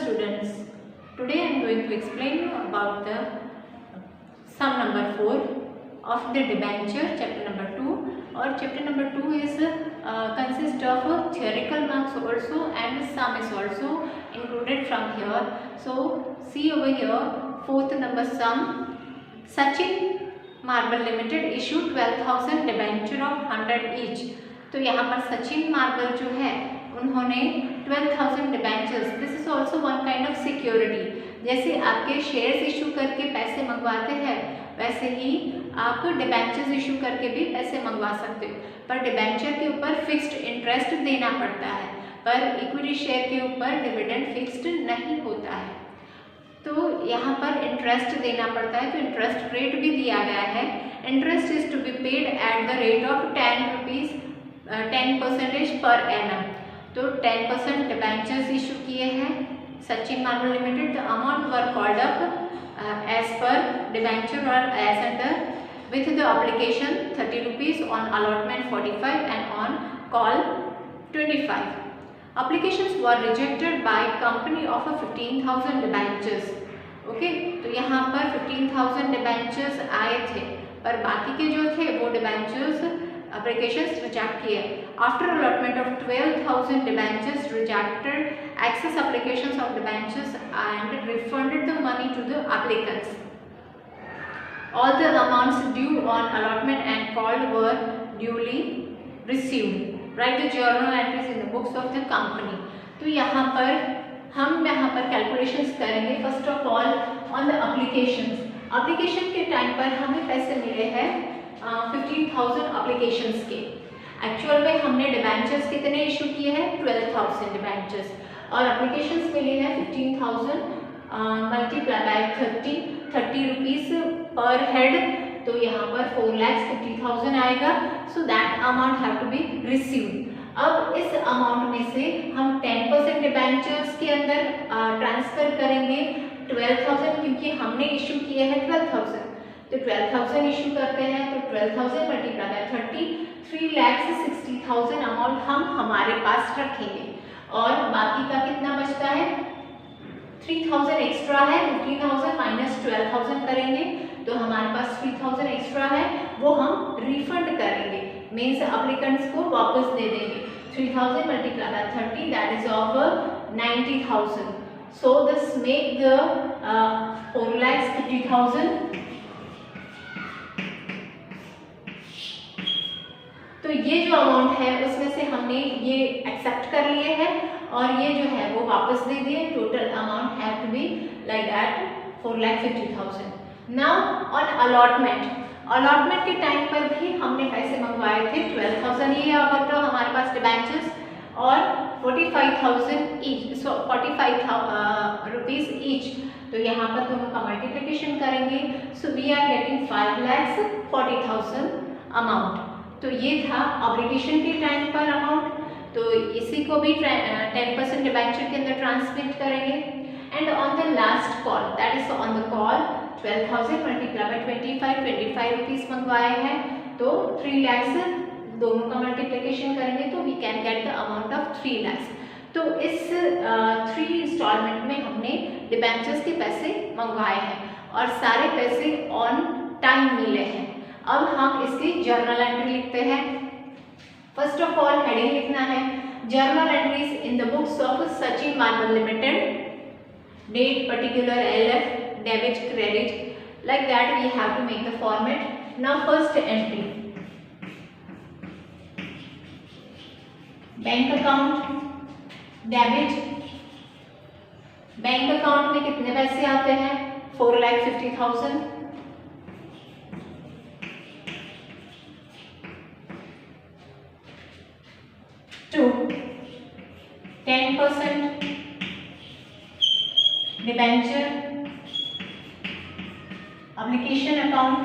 students, today I am going to explain you about the sum number 4 of the debenture, chapter number 2. Or chapter number 2 is consist of theoretical marks also and sum is also included from here. So see over here, fourth number sum. Sachin Marble Limited issued 12,000 debenture of 100 each. तो यहाँ पर Sachin marble जो है उन्होंने 12,000 debentures, this is also one kind of security. जैसे आपके shares issue करके पैसे मंगवाते हैं वैसे ही आप डिबेंचर्स इशू करके भी पैसे मंगवा सकते हो, पर डिबेंचर के ऊपर फिक्स्ड इंटरेस्ट देना पड़ता है, पर इक्विटी शेयर के ऊपर डिविडेंड फिक्स्ड नहीं होता है। तो यहाँ पर इंटरेस्ट देना पड़ता है, तो इंटरेस्ट रेट भी दिया गया है। Interest is to be paid at the rate of 10% per annum. तो 10% डिबेंचर्स इशू किए हैं Sachin marble limited. The amount were called up as per debenture और as under with the application 30 rupees, on allotment 45 and on call 25. Applications were rejected by company of 15,000 debentures. Okay, तो यहाँ पर 15,000 debentures आए थे, पर बाकी के जो थे वो डिबेंचर्स एप्लीकेशंस रिजेक्ट किए. After allotment of 12,000 debentures rejected excess applications of debentures and refunded the money to the applicants. All the amounts due on allotment and called were duly received. Write the journal entries in the books of the company. तो यहाँ पर calculations करेंगे. First of all on the applications. Application के time पर हमें पैसे मिले हैं 15,000 एप्लीकेशंस के. एक्चुअल में हमने डिबेंचर्स कितने इशू किए हैं? 12,000 डिबेंचर्स, और एप्लीकेशंस मिले हैं 15,000 multiply by 30 rupees per head. तो यहाँ पर 4,50,000 आएगा. So that amount have to be received. अब इस अमाउंट में से हम 10% डिबेंचर्स के अंदर ट्रांसफर करेंगे 12,000, क्योंकि हमने इशू किए हैं 12,000. तो 12,000 इशू करते हैं, तो 12,000 मल्टीप्लाई बाय 30, 3,60,000 अमाउंट हम हमारे पास रखेंगे. और बाकी का कितना बचता है? 3,000 एक्स्ट्रा है. 15,000 माइनस 12,000 करेंगे तो हमारे पास 3,000 एक्स्ट्रा है, वो हम रिफंड करेंगे, मीन्स एप्लीकेंट्स को वापस दे देंगे. 3,000 multiply by 30 that is of 90,000. So this make the 4,50,000. तो ये जो अमाउंट है उसमें से हमने ये एक्सेप्ट कर लिए हैं और ये जो है वो वापस दे दिए. Total amount have to be like that 4,50,000. Now on allotment के टाइम पर भी हमने पैसे मंगवाए थे 12,000 ये अबाउट हमारे पास डिबेंचर्स, और 45,000 ईच, सो 45 रुपीज़ ईच. तो यहाँ पर दोनों का मल्टीप्लिकेशन करेंगे. So we are getting 5,40,000 amount. तो ये था एप्लीकेशन के टाइम पर अमाउंट. तो इसी को भी 10% डिबेंचर के अंदर ट्रांसमिट करेंगे. And on the last call, that is on the call 12,000 multiply by 25 rupees मंगवाए हैं, तो 3 लाख दोनों का मल्टीप्लिकेशन करेंगे तो we can get the amount of 3 lakh. तो इस 3 इंस्टॉलमेंट में हमने डिबेंचर्स के पैसे मंगवाए हैं और सारे पैसे ऑन टाइम मिले हैं. अब हम इसकी जर्नल एंट्री लिखते हैं. फर्स्ट ऑफ ऑल हेडिंग लिखना है journal entries in the books of Sachin marble limited. Date, particular, LF, debit, credit, like that we have to make the format. Now first entry, bank account, debit. Bank account में कितने पैसे आते हैं? 4,50,000. To 10% debenture application account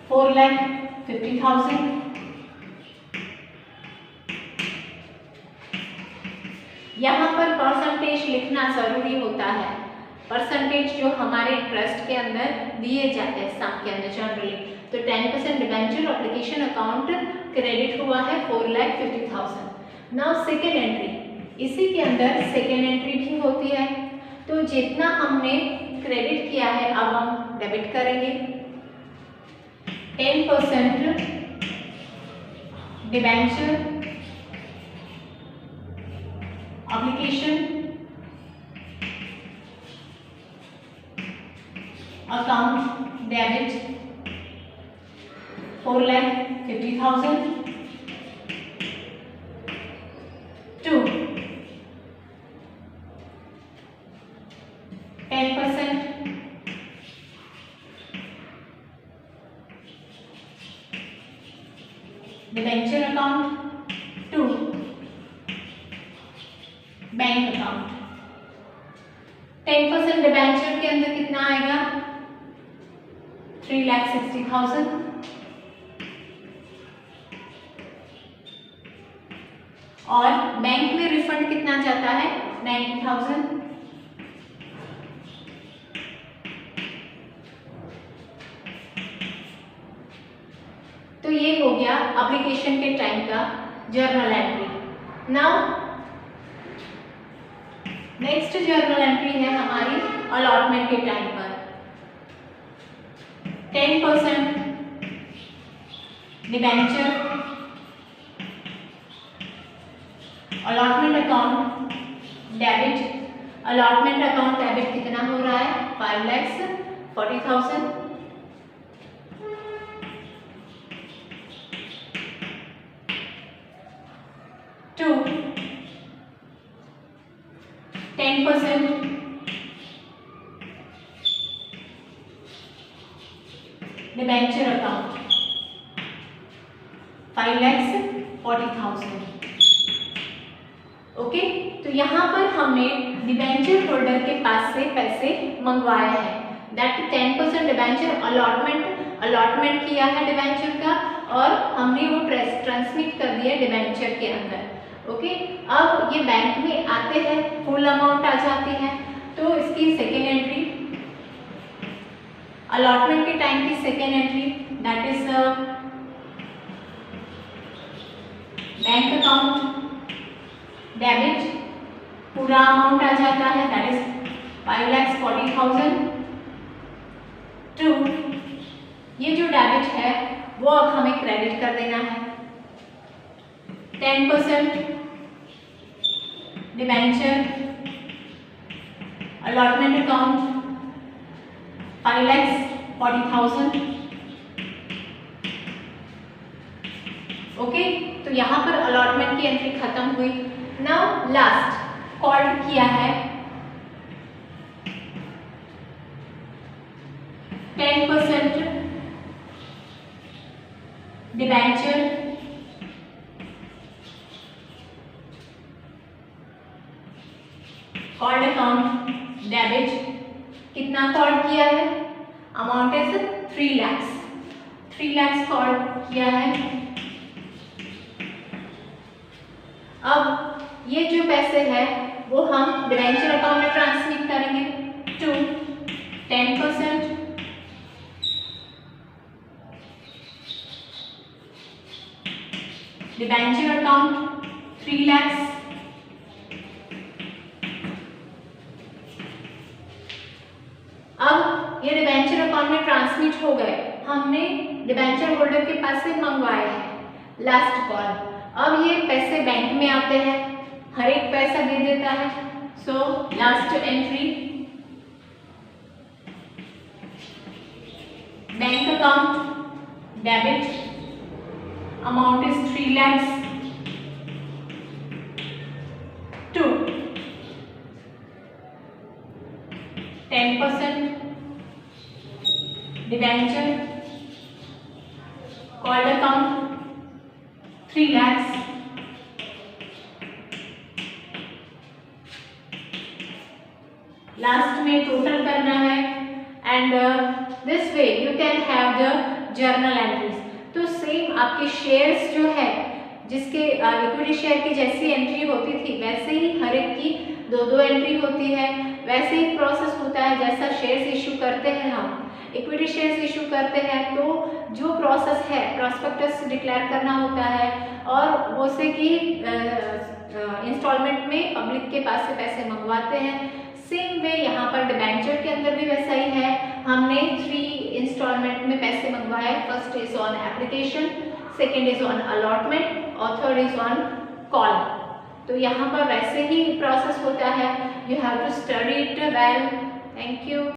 4,50,000. यहाँ पर percentage लिखना जरूरी होता है. परसेंटेज जो हमारे इंटरेस्ट के अंदर दिए जाते हैं सम के अंदर जनरली. तो 10% डिबेंचर एप्लीकेशन अकाउंट क्रेडिट हुआ है 4,50,000. नाउ सेकेंड एंट्री, इसी के अंदर सेकेंड एंट्री भी होती है। तो जितना हमने क्रेडिट किया है अब हम डेबिट करेंगे। 10% debenture application account debit 4,50,000 to 10% debenture account to bank account. 10% debenture के अंदर कितना आएगा? 3,60,000 और बैंक में रिफंड कितना जाता है? 90,000। तो ये हो गया एप्लीकेशन के टाइम का journal entry. Now next journal entry है हमारी अलॉटमेंट के टाइम पर। 10% debenture allotment account debit. Allotment account debit कितना हो रहा है? 5,40,000 to 10% डिबेंचर अकाउंट 5,40,000। ओके, तो यहाँ पर हमने डिबेंचर होल्डर के पास से पैसे मंगवाए हैं। दैट 10% डिबेंचर अलॉटमेंट किया है डिबेंचर का और हमने वो ट्रांसमिट कर दिया डिबेंचर के अंदर। ओके, अब ये बैंक में आते हैं, फुल अमाउंट आ जाती है। तो इसकी सेकेंड एंट्री अलॉटमेंट के टाइम की second entry that is bank account debit, पूरा अमाउंट आ जाता है दैट इज 5,40,000 टू ये जो डेबिट है वो अब हमें क्रेडिट कर देना है। 10% डिबेंचर अलॉटमेंट अकाउंट 5,40,000। ओके, तो यहाँ पर अलॉटमेंट की एंट्री खत्म हुई। नाउ लास्ट कॉल्ड किया है 10% डिबेंचर कॉल्ड अकाउंट डेबिट। कितना कॉल्ड किया है? Amount is 3 lakhs। 3 lakhs called किया है। अब ये जो पैसे हैं वो हम डिबेंचर अकाउंट में ट्रांसमिट करेंगे टू 10% डिबेंचर अकाउंट 3 lakhs अब ये डिबेंचर अकाउंट में ट्रांसमिट हो गए, हमने डिबेंचर होल्डर के पास से मंगवाए हैं। लास्ट कॉल, अब ये पैसे बैंक में आते हैं, हर एक पैसा दे देता है। So last entry bank account debit, amount is 3 lakhs to 10% debenture called account 3 lakhs last में टोटल करना है and this way you can have the journal entries. तो सेम आपके शेयर्स जो है जिसके इक्विटी शेयर की जैसी एंट्री होती थी वैसे ही हर एक की 2-2 एंट्री होती है। वैसे ही प्रोसेस होता है जैसा शेयर्स इशू करते हैं हम इक्विटी शेयर्स इशू करते हैं तो जो प्रोसेस है प्रॉस्पेक्टस डिक्लेयर करना होता है और वो से कि इंस्टॉलमेंट में पब्लिक के पास से पैसे मंगवाते हैं। सेम वे यहाँ पर डिबेंचर के अंदर भी वैसा ही है। हमने 3 इंस्टॉलमेंट में पैसे मंगवाए। First is on application, second is on allotment और थर्ड इज ऑन कॉल। तो यहाँ पर वैसे ही प्रोसेस होता है। You have to study it well. Thank you.